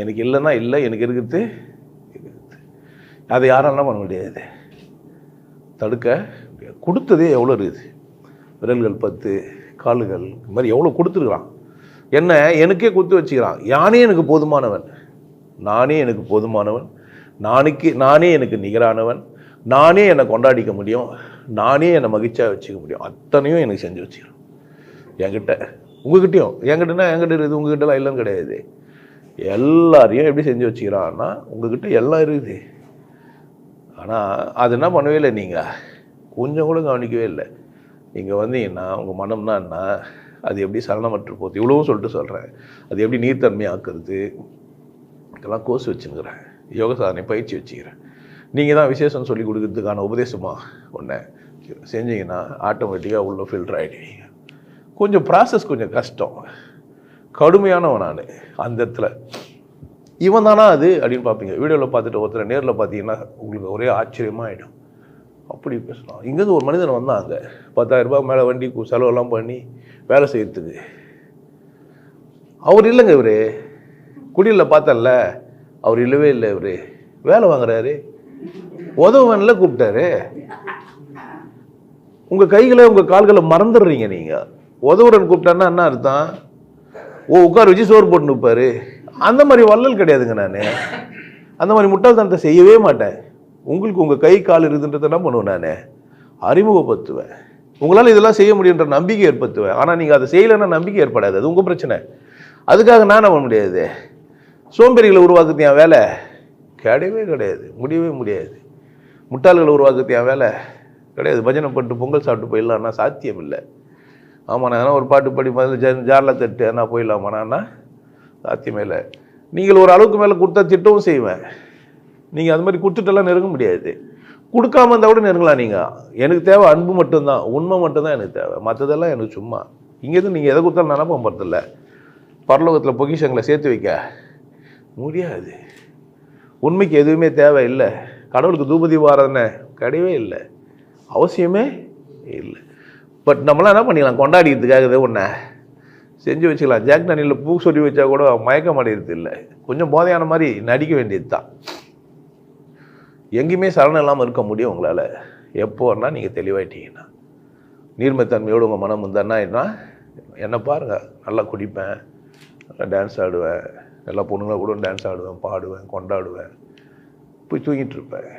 எனக்கு இல்லைன்னா இல்லை, எனக்கு இருக்குது. அதை யாராலும் பண்ண முடியாது, தடுக்க முடியாது. கொடுத்ததே எவ்வளோ இருக்குது, விரல்கள் 10, கால்கள், இந்த மாதிரி எவ்வளோ கொடுத்துருக்குறான். என்ன எனக்கே கொடுத்து வச்சுக்கிறான். யானே எனக்கு போதுமானவன், நானே எனக்கு போதுமானவன், நானே எனக்கு நிகரானவன், நானே என்னை கொண்டாடிக்க முடியும், நானே என்னை மகிழ்ச்சியாக வச்சுக்க முடியும். அத்தனையும் எனக்கு செஞ்சு வச்சுக்கிறோம் என்கிட்ட, உங்ககிட்டயும். என்கிட்டனா என்கிட்ட இருக்குது, உங்ககிட்டலாம் இல்லைன்னு கிடையாது. எல்லாரையும் எப்படி செஞ்சு வச்சுக்கிறான்னா உங்ககிட்ட எல்லாம் இருக்குது. ஆனால் அது என்ன பண்ணவே இல்லை, நீங்கள் கொஞ்சம் கூட கவனிக்கவே இல்லை. நீங்கள் வந்தீங்கன்னா உங்கள் மனம்னா என்ன, அது எப்படி சலனமற்று போகுது, இவ்வளவும் சொல்லிட்டு சொல்கிறேன். அது எப்படி நீர்த்தன்மை ஆக்குறது, இதெல்லாம் கோர்ஸ் வச்சுருக்கிறேன், யோக சாதனை பயிற்சி வச்சுக்கிறேன். நீங்கள் தான் விசேஷம் சொல்லி கொடுக்கறதுக்கான உபதேசமாக ஒன்று செஞ்சீங்கன்னா ஆட்டோமேட்டிக்காக உள்ள ஃபில்டர் ஆகிடுவீங்க. கொஞ்சம் ப்ராசஸ் கொஞ்சம் கஷ்டம், கடுமையானவன் நான் அந்த இடத்துல. இவன் தானா அது அப்படின்னு பார்ப்பீங்க. வீடியோவில் பார்த்துட்டு ஒருத்தர் நேரில் பார்த்தீங்கன்னா உங்களுக்கு ஒரே ஆச்சரியமாக ஆகிடும். அப்படி பேசலாம். இங்கேருந்து ஒரு மனிதன் வந்தாங்க, 10,000 ரூபாய் மேலே வண்டி செலவெல்லாம் பண்ணி வேலை செய்யறதுக்கு. அவர் இல்லைங்க, இவர் குடியில் பார்த்தல, அவர் இல்லவே இல்லை. இவர் வேலை வாங்குறாரு, உதவன்ல கூப்பிட்டாரு. உங்கள் கைகளை உங்கள் கால்களை மறந்துடுறீங்க. நீங்கள் உதவுறன்னு கூப்பிட்டாருன்னா என்ன அர்த்தம், உட்கார வச்சு சோறு போட்டு நிற்பாரு. அந்த மாதிரி வள்ளல் கிடையாதுங்க. நான் அந்த மாதிரி முட்டாள்தனத்தை செய்யவே மாட்டேன். உங்களுக்கு உங்கள் கை கால் இருக்குதுன்றதை என்ன பண்ணுவேன், நான் அறிமுகப்படுத்துவேன். உங்களால் இதெல்லாம் செய்ய முடியுன்ற நம்பிக்கை ஏற்படுத்துவேன். ஆனால் நீங்கள் அதை செய்யலைன்னா நம்பிக்கை ஏற்படாது, அது உங்கள் பிரச்சனை. அதுக்காக நான் பண்ண முடியாது. சோம்பேறிகளை உருவாக்குறது என் வேலை கிடையவே கிடையாது, முடியவே முடியாது. முட்டாள்களை உருவாக்குறது என் வேலை கிடையாது. பஜனை பண்ணிட்டு பொங்கல் சாப்பிட்டு போயிடலான்னா சாத்தியம் இல்லை. ஆமாம், நான் ஒரு பாட்டு படி முதல்ல ஜாரில் தட்டு நான் போயிடலாமாண்ணா, சாத்தியமே இல்லை. நீங்கள் ஒரு அளவுக்கு மேலே கொடுத்தா திட்டவும் செய்வேன். நீங்கள் அது மாதிரி கொடுத்துட்டெல்லாம் நெருங்க முடியாது. கொடுக்காம இருந்தால் கூட நெருங்கலாம். நீங்கள் எனக்கு தேவை அன்பு மட்டும்தான், உண்மை மட்டும்தான் எனக்கு தேவை. மற்றதெல்லாம் எனக்கு சும்மா. இங்கேருந்து நீங்கள் எதை கொடுத்தாலும் நினைப்ப போகிறதில்ல. பரலோகத்தில் பொக்கிஷங்களை சேர்த்து வைக்க முடியாது. உண்மைக்கு எதுவுமே தேவை இல்லை. கடவுளுக்கு தூபதி வாரன்னு கிடையவே இல்லை, அவசியமே இல்லை. பட் நம்மளாம் என்ன பண்ணிக்கலாம், கொண்டாடிக்கிறதுக்காக ஒன்று செஞ்சு வச்சுக்கலாம். ஜாக் தண்ணியில் பூ சொல்லி வச்சா கூட மயக்கம் அடையிறது இல்லை, கொஞ்சம் போதையான மாதிரி நடிக்க வேண்டியது தான். எங்கேயுமே சலனம் இல்லாமல் இருக்க முடியும் உங்களால் எப்போன்னா நீங்கள் தெளிவாயிட்டீங்கன்னா. நீர்மைத்தன்மையோடு உங்கள் மனம் இருந்தான்னா என்னை பாருங்கள், நல்லா குடிப்பேன், நல்லா டான்ஸ் ஆடுவேன், எல்லா பொண்ணுங்களை கூட டான்ஸ் ஆடுவேன், பாடுவேன், கொண்டாடுவேன், போய் தூங்கிட்டு இருப்பேன்.